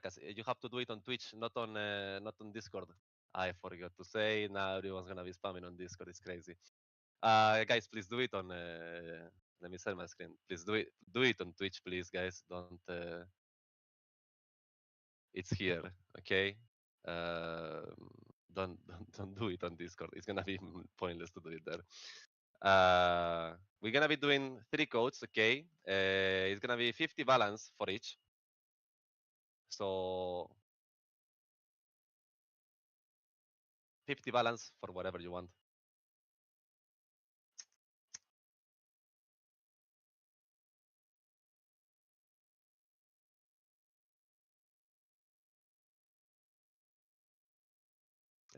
Caracas. You have to do it on Twitch, not on Discord. I forgot to say. Now everyone's gonna be spamming on Discord. It's crazy. Guys, please do it on. Let me share my screen. Please do it on Twitch, please, guys. Don't. It's here, okay? Don't do it on Discord. It's gonna be pointless to do it there. We're gonna be doing 3 codes, okay? It's gonna be 50 balance for each. So 50 balance for whatever you want.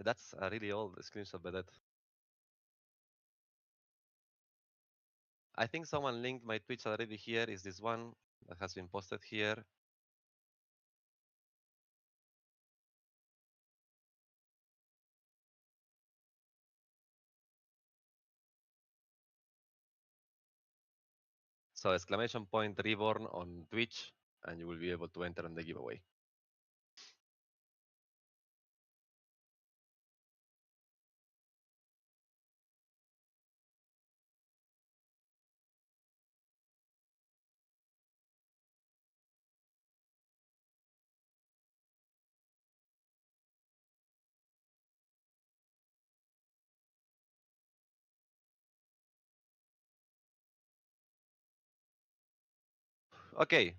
That's a really old screenshot, but that. I think someone linked my Twitch already here. Is this one that has been posted here? So exclamation point Reborn on Twitch, and you will be able to enter on the giveaway. Okay.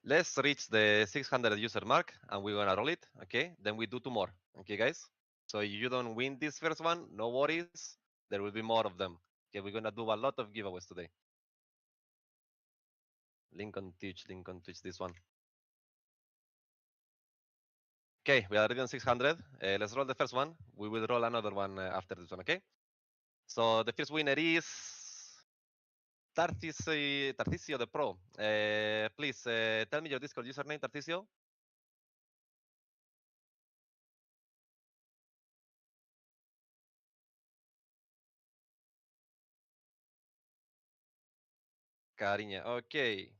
Let's reach the 600 user mark and we're gonna roll it, okay? Then we do 2 more, okay, guys? So if you don't win this first one, no worries. There will be more of them. Okay, we're gonna do a lot of giveaways today. Link on Twitch, this one. Okay, we are already on 600. Let's roll the first one. We will roll another one after this one, okay? So the first winner is Tarcisio the Pro. Please tell me your Discord username, Tarcisio. Cariña, okay.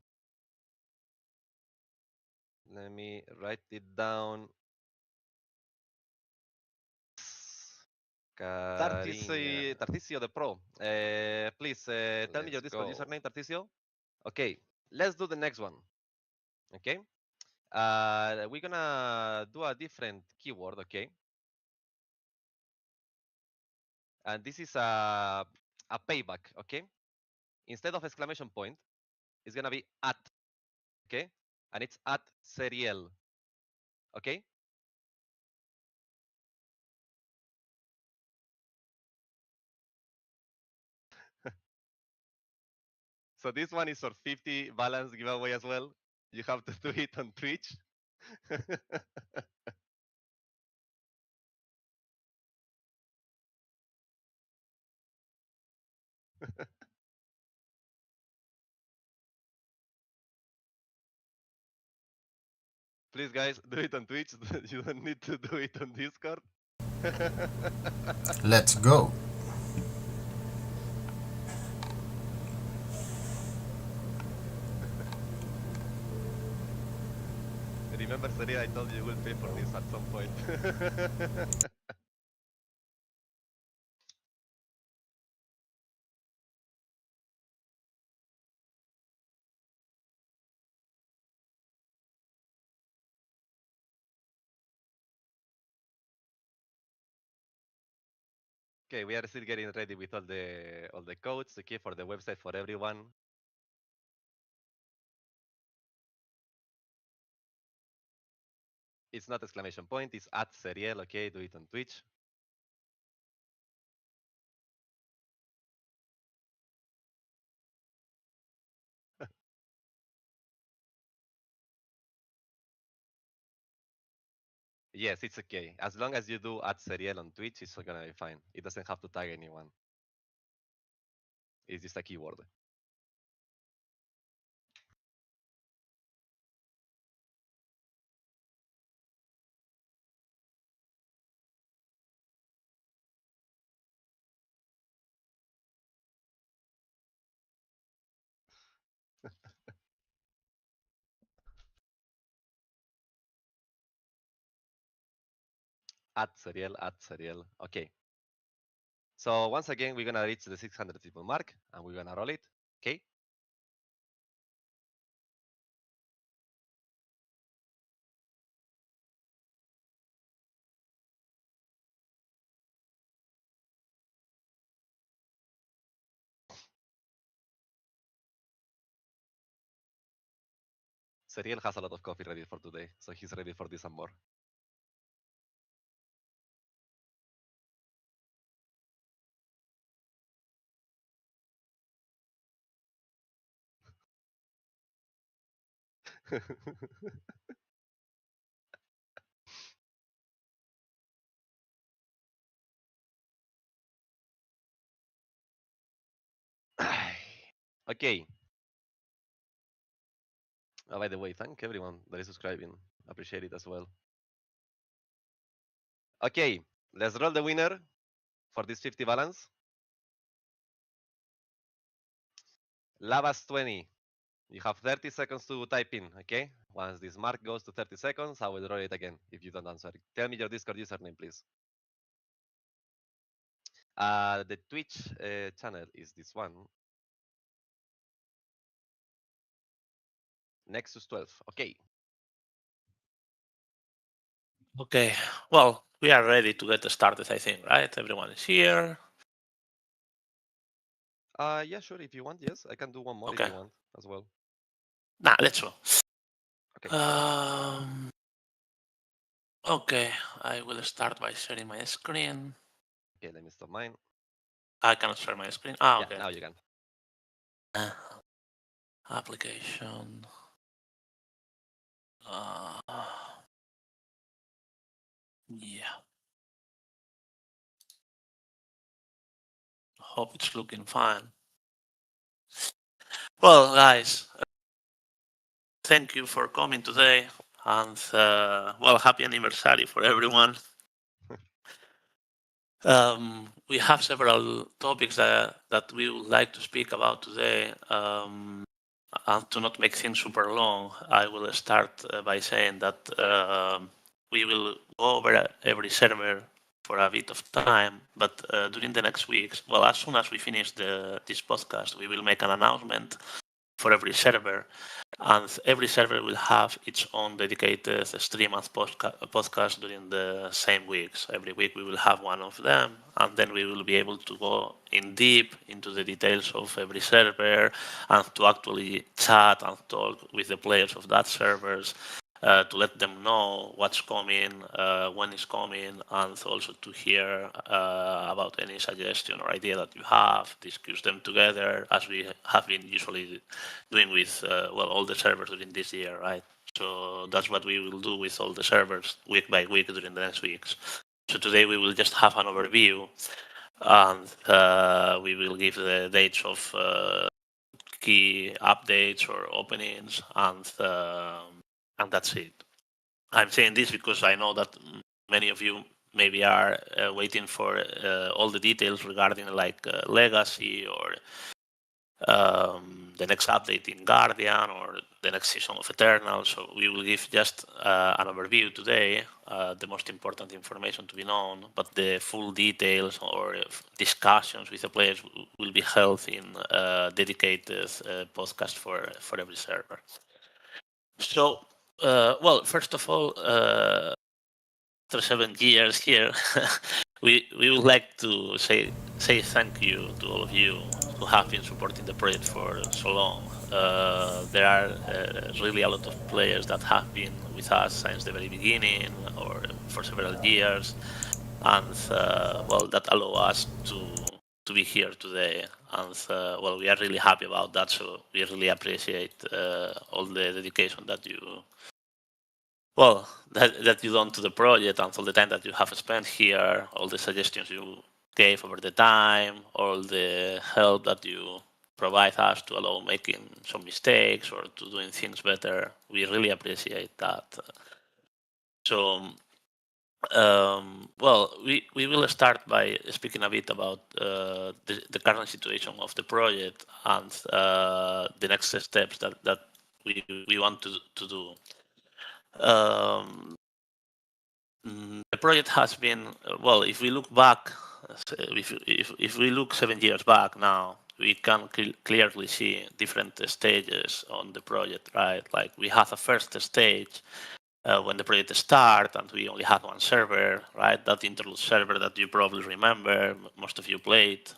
Let me write it down. Tarcisio the Pro. Please tell me your Discord username, Tarcisio. Okay, let's do the next one. Okay. We're gonna do a different keyword, okay? And this is a payback, okay? Instead of exclamation point, it's gonna be at, okay? And it's at serial, okay? So this one is for 50 balance giveaway as well. You have to do it on Twitch. Please, guys, do it on Twitch. You don't need to do it on Discord. Let's go. Remember, Serena, I told you will pay for this at some point. Okay, we are still getting ready with all the codes, okay, for the website for everyone. It's not exclamation point, it's at serial, okay, do it on Twitch. Yes, it's okay. As long as you do at serial on Twitch, it's gonna be fine. It doesn't have to tag anyone. It's just a keyword. Serial. Okay. So once again, we're gonna reach the 600 people mark, and we're gonna roll it. Okay. Serial has a lot of coffee ready for today, so he's ready for this and more. Okay. By the way, thank everyone that is subscribing. Appreciate it as well. Okay, let's roll the winner for this 50 balance. Lavas 20. You have 30 seconds to type in, okay? Once this mark goes to 30 seconds, I will roll it again if you don't answer it. Tell me your Discord username, please. The Twitch channel is this one. Nexus 12. Okay. Okay, well, we are ready to get started, I think, right? Everyone is here. Yeah, sure. If you want, yes, I can do one more Okay. if you want as well. Nah, let's go. Okay. Okay, I will start by sharing my screen. Okay, let me stop mine. I cannot share my screen. Ah, okay. Yeah, now you can. Application. Yeah. Hope it's looking fine. Well, guys, thank you for coming today, and well, happy anniversary for everyone. We have several topics that we would like to speak about today. And to not make things super long, I will start by saying that we will go over every server for a bit of time, but during the next weeks, well, as soon as we finish this podcast, we will make an announcement for every server, and every server will have its own dedicated stream and podcast during the same weeks. Every week we will have one of them, and then we will be able to go in deep into the details of every server and to actually chat and talk with the players of that servers. To let them know what's coming, when it's coming, and also to hear about any suggestion or idea that you have, discuss them together, as we have been usually doing with well, all the servers during this year, right? So that's what we will do with all the servers week by week during the next weeks. So today we will just have an overview, and we will give the dates of key updates or openings, and that's it. I'm saying this because I know that many of you maybe are waiting for all the details regarding like legacy or the next update in Guardian or the next season of Eternal. So we will give just an overview today, the most important information to be known, but the full details or discussions with the players will be held in dedicated podcast for every server. So, well, first of all, after 7 years here, we would like to say thank you to all of you who have been supporting the project for so long. There are really a lot of players that have been with us since the very beginning or for several years, and well, that allow us to be here today. And well, we are really happy about that. So we really appreciate all the dedication that you that you done to the project and all the time that you have spent here, all the suggestions you gave over the time, all the help that you provide us to allow making some mistakes or to doing things better. We really appreciate that. So, well, we will start by speaking a bit about the current situation of the project and the next steps that we want to do. The project has been, well, if we look back, if we look 7 years back now, we can clearly see different stages on the project, right? Like we have a first stage when the project started and we only had one server, right? That interlude server that you probably remember, most of you played.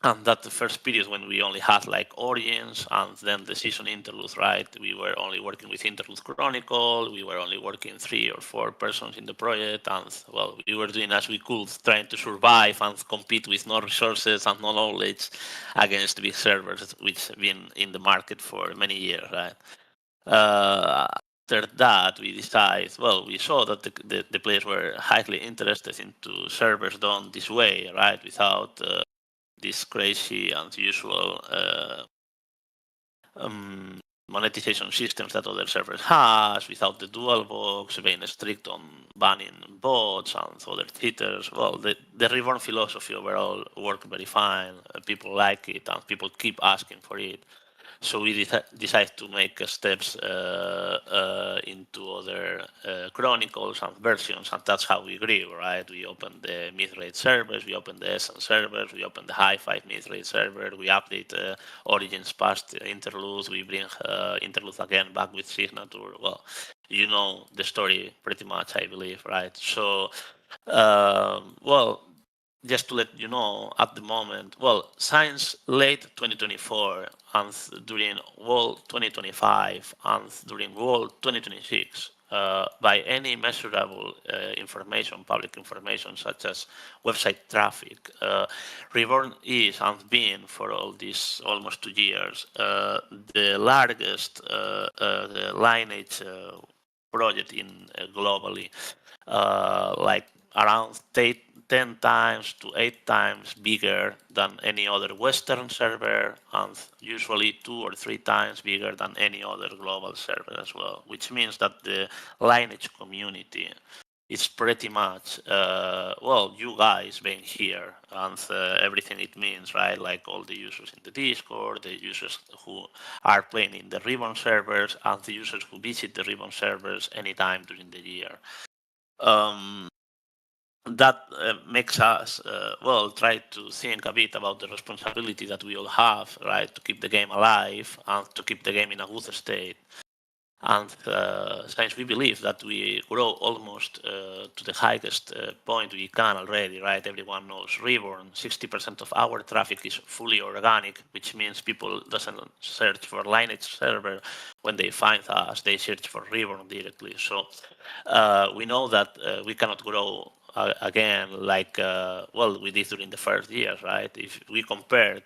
And that the first period when we only had like Origins and then the season interludes, right? We were only working with Interlude Chronicle, we were only working 3 or 4 persons in the project, and well, we were doing as we could, trying to survive and compete with no resources and no knowledge against big servers, which have been in the market for many years, right? After that, we decided, well, we saw that the players were highly interested into servers done this way, right? Without these crazy and usual monetization systems that other servers has, without the dual box, being strict on banning bots and other cheaters. Well, the Reborn philosophy overall worked very fine. People like it and people keep asking for it. So we decided to make steps into other chronicles and versions, and that's how we grew, right? We opened the mid-rate servers, we opened the Essence servers, we opened the high-five mid-rate server, we update Origins past interludes, we bring interludes again back with signature. Well, you know the story pretty much, I believe, right? So, well, just to let you know, at the moment, well, since late 2024 and during World 2025 and during World 2026, by any measurable information, public information such as website traffic, Reborn is and been for all these almost 2 years the largest lineage project in globally, like around 10 times to 8 times bigger than any other Western server, and usually 2 or 3 times bigger than any other global server as well, which means that the lineage community is pretty much, well, you guys being here and everything it means, right? Like all the users in the Discord, the users who are playing in the Reborn servers, and the users who visit the Reborn servers anytime during the year. That makes us, well, try to think a bit about the responsibility that we all have, right, to keep the game alive and to keep the game in a good state. And since we believe that we grow almost to the highest point we can already, right? Everyone knows Reborn. 60% of our traffic is fully organic, which means people doesn't search for Lineage server when they find us. They search for Reborn directly. So we know that we cannot grow again like well we did during the first years, right? If we compare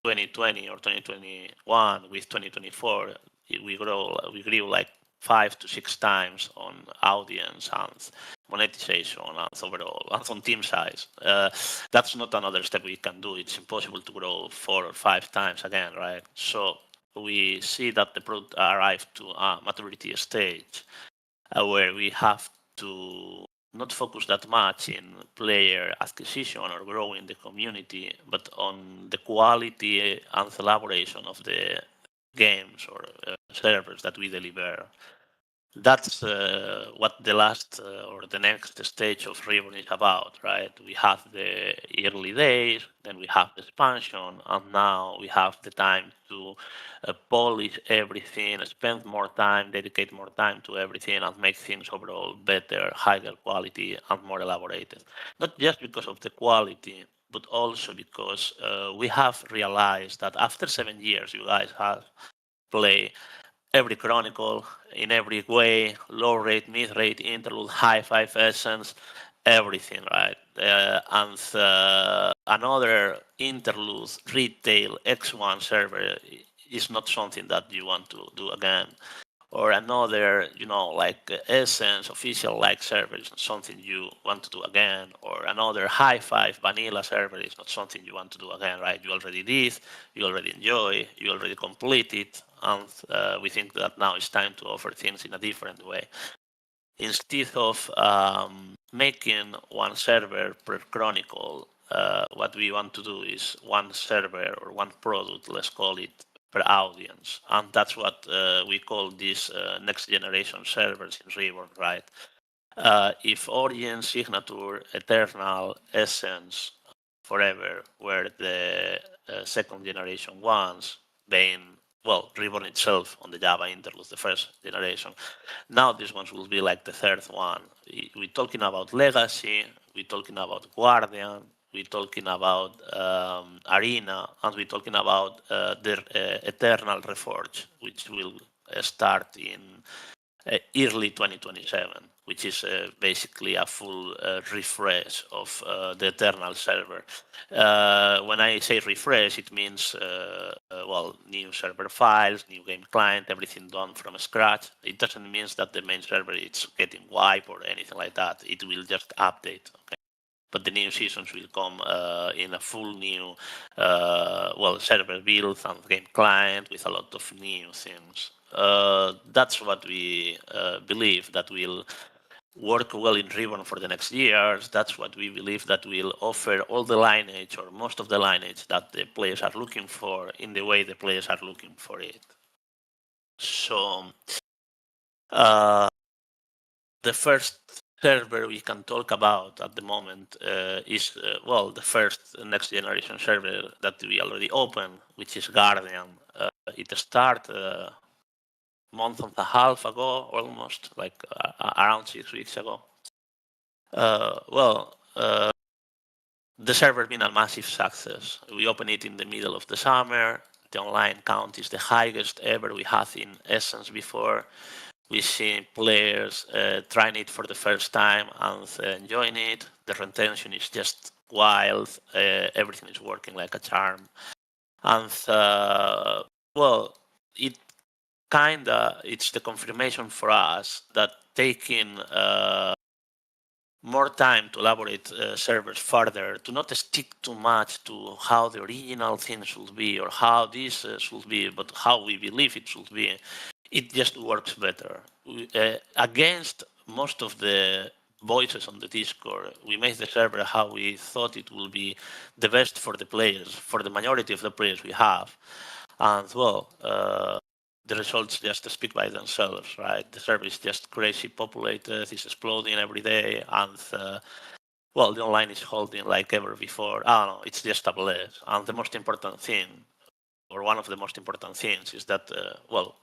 2020 or 2021 with 2024, we grew like 5 to 6 times on audience and monetization and overall and on team size. That's not another step we can do. It's impossible to grow 4 or 5 times again, right? So we see that the product arrived to a maturity stage where we have to not focus that much in player acquisition or growing the community, but on the quality and elaboration of the games or servers that we deliver. That's what the last or the next stage of Reborn is about, right? We have the early days, then we have the expansion, and now we have the time to polish everything, spend more time, dedicate more time to everything, and make things overall better, higher quality, and more elaborated. Not just because of the quality, but also because we have realized that after 7 years, you guys have played every chronicle in every way, low rate, mid rate, interlude, high five essence, everything, right? And another interlude retail X1 server is not something that you want to do again. Or another, like Essence official like server is not something you want to do again. Or another high five vanilla server is not something you want to do again, right? You already did, you already enjoy, you already completed, and we think that now it's time to offer things in a different way. Instead of making one server per chronicle, what we want to do is one server or one product, let's call it, per audience. And that's what we call these next generation servers in Reborn, right? if Origin, Signature, Eternal, Essence, Forever were the second generation ones, then, well, Reborn itself on the Java interlude, the first generation. Now these ones will be like the third one. We're talking about Legacy, we're talking about Guardian, we're talking about Arena, and we're talking about the Eternal Reforge, which will start in early 2027, which is basically a full refresh of the Eternal server. When I say refresh, it means well, new server files, new game client, everything done from scratch. It doesn't mean that the main server is getting wiped or anything like that. It will just update. Okay? But the new seasons will come in a full new well, server build and game client with a lot of new things. That's what we believe that will work well in Reborn for the next years. That's what we believe that will offer all the lineage or most of the lineage that the players are looking for in the way the players are looking for it. So the first server we can talk about at the moment is, well, the first next generation server that we already opened, which is Guardian. It started month and a half ago, almost, like around 6 weeks ago. Well, the server been a massive success. We opened it in the middle of the summer. The online count is the highest ever we had in Essence before. We see players trying it for the first time and enjoying it. The retention is just wild. Everything is working like a charm. And well, it it's the confirmation for us that taking more time to elaborate servers further, to not stick too much to how the original thing should be or how this should be, but how we believe it should be, it just works better. Against most of the voices on the Discord, we made the server how we thought it will be the best for the players, for the majority of the players we have. And well, the results just speak by themselves, right? The server is just crazy populated, it's exploding every day, and well, the online is holding like ever before. I don't know, it's just a blast. And the most important thing, or one of the most important things, is that, well,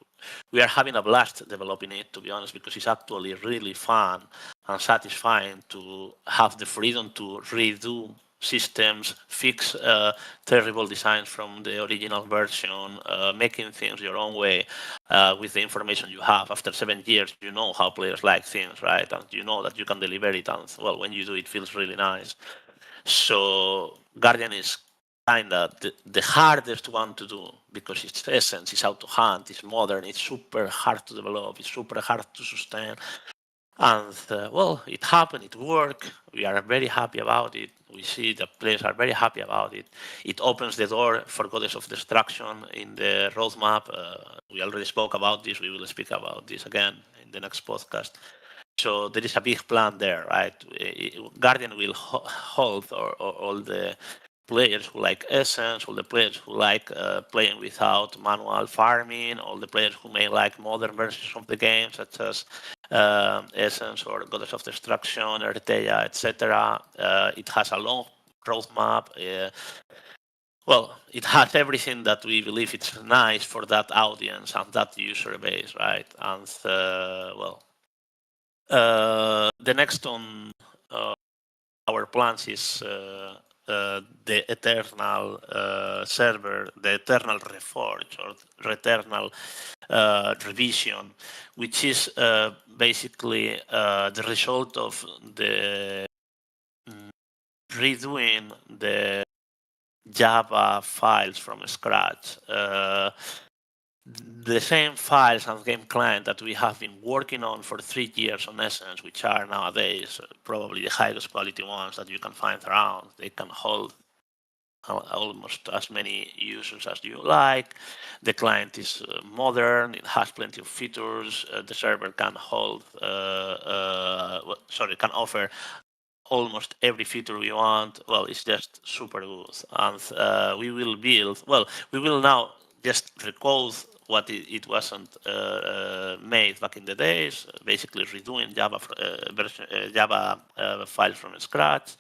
we are having a blast developing it, to be honest, because it's actually really fun and satisfying to have the freedom to redo systems, fix terrible designs from the original version, making things your own way with the information you have. After 7 years, you know how players like things, right? And you know that you can deliver it, and well, when you do, it feels really nice. So Guardian is kind of the hardest one to do because its essence is out to hand, it's modern, it's super hard to develop, it's super hard to sustain. And well, it happened, it worked. We are very happy about it. We see the players are very happy about it. It opens the door for Goddess of Destruction in the roadmap. We already spoke about this. We will speak about this again in the next podcast. So there is a big plan there, right? Guardian will hold all the players who like Essence, all the players who like playing without manual farming, all the players who may like modern versions of the game, such as Essence or Goddess of Destruction, Erteia, etc. It has a long roadmap. Well, it has everything that we believe it's nice for that audience and that user base, right? And well, the next on our plans is the Eternal server, the Eternal Reforge or Reternal revision, which is basically the result of the redoing the Java files from scratch. The same files and game client that we have been working on for 3 years on Essence, which are nowadays probably the highest quality ones that you can find around. They can hold almost as many users as you like. The client is modern, it has plenty of features. The server can hold, can offer almost every feature we want. Well, it's just super good. And we will build, well, we will now just recode what it wasn't made back in the days, basically redoing Java files from scratch,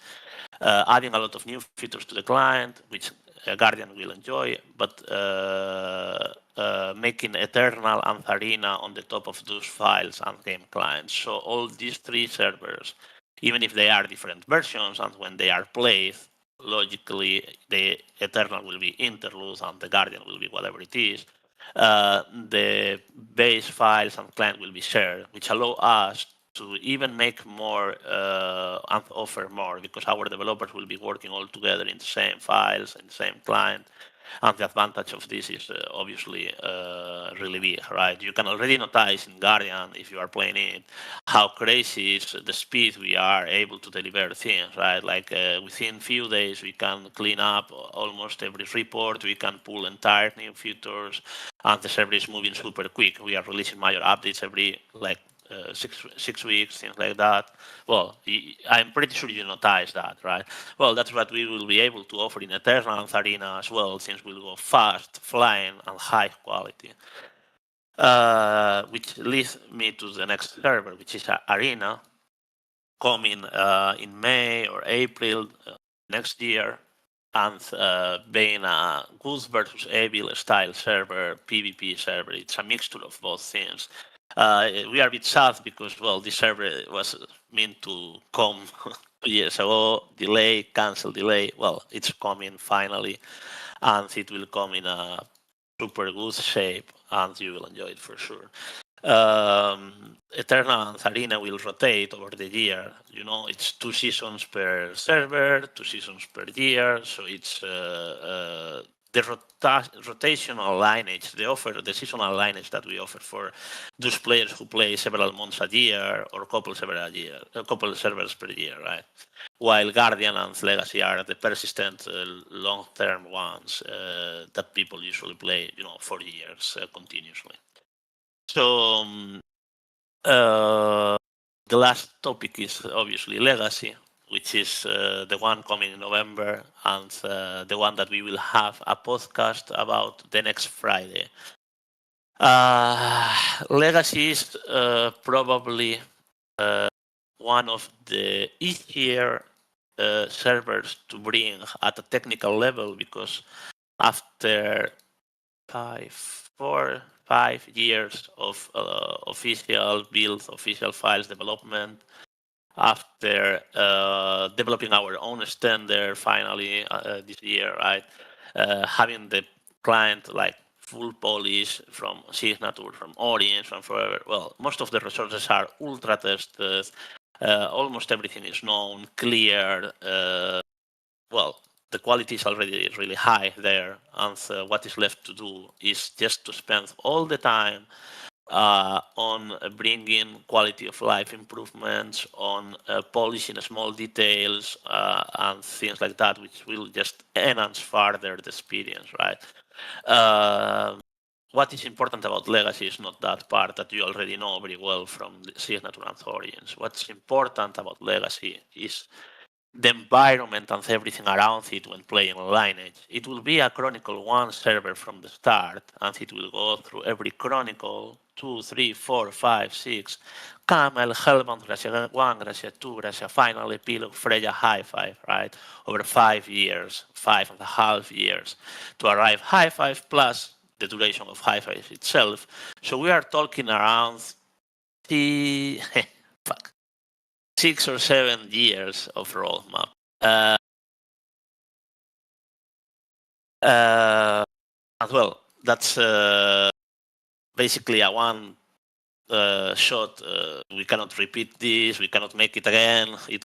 adding a lot of new features to the client, which Guardian will enjoy, but making Eternal and Arena on the top of those files and game clients. So all these three servers, even if they are different versions, and when they are played, logically the Eternal will be Interlude and the Guardian will be whatever it is. The base files and client will be shared, which allow us to even make more and offer more, because our developers will be working all together in the same files, in the same client. And the advantage of this is obviously really big, right? You can already notice in Guardian, if you are playing it, how crazy is the speed we are able to deliver things, right? Like within few days, we can clean up almost every report, we can pull entire new features, and the server is moving super quick. We are releasing major updates every like 6 weeks, things like that. Well, I'm pretty sure you notice that, right? Well, that's what we will be able to offer in Eternal and Arena as well, since we'll go fast, flying, and high quality. Which leads me to the next server, which is Arena, coming in May or April next year, and being a good versus evil style server, PvP server. It's a mixture of both things. We are a bit sad because, well, this server was meant to come 2 years ago, delay, cancel, delay. Well, it's coming finally, and it will come in a super good shape, and you will enjoy it for sure. Eternal and Arena will rotate over the year. You know, it's 2 seasons per server, 2 seasons per year. So it's the rotational lineage, the seasonal lineage that we offer for those players who play several months a year or a couple servers per year, right? While Guardian and Legacy are the persistent long-term ones that people usually play, you know, for years continuously. So the last topic is obviously Legacy, which is the one coming in November, and the one that we will have a podcast about the next Friday. Legacy is probably one of the easier servers to bring at a technical level, because after 5 years of official build, official files development, after developing our own standard finally this year, right? Having the client like full polish from Signature, from Orange, from Forever. Well, most of the resources are ultra tested. Almost everything is known, clear. Well, the quality is already really high there, and what is left to do is just to spend all the time on bringing quality of life improvements, on polishing small details and things like that, which will just enhance further the experience, right? What is important about Legacy is not that part that you already know very well from the Signature and Origins. What's important about Legacy is the environment and everything around it when playing Lineage. It will be a Chronicle 1 server from the start, and it will go through every Chronicle 2, 3, 4, 5, 6, Camel, Hellbound, Gracia 1, Gracia 2, Gracia Final, Epilogue, Freya, High Five, right? Over 5 years, 5.5 years, to arrive High Five plus the duration of High Five itself. So we are talking around 6 or 7 years of roadmap. As well, that's basically a one shot. We cannot repeat this. We cannot make it again. It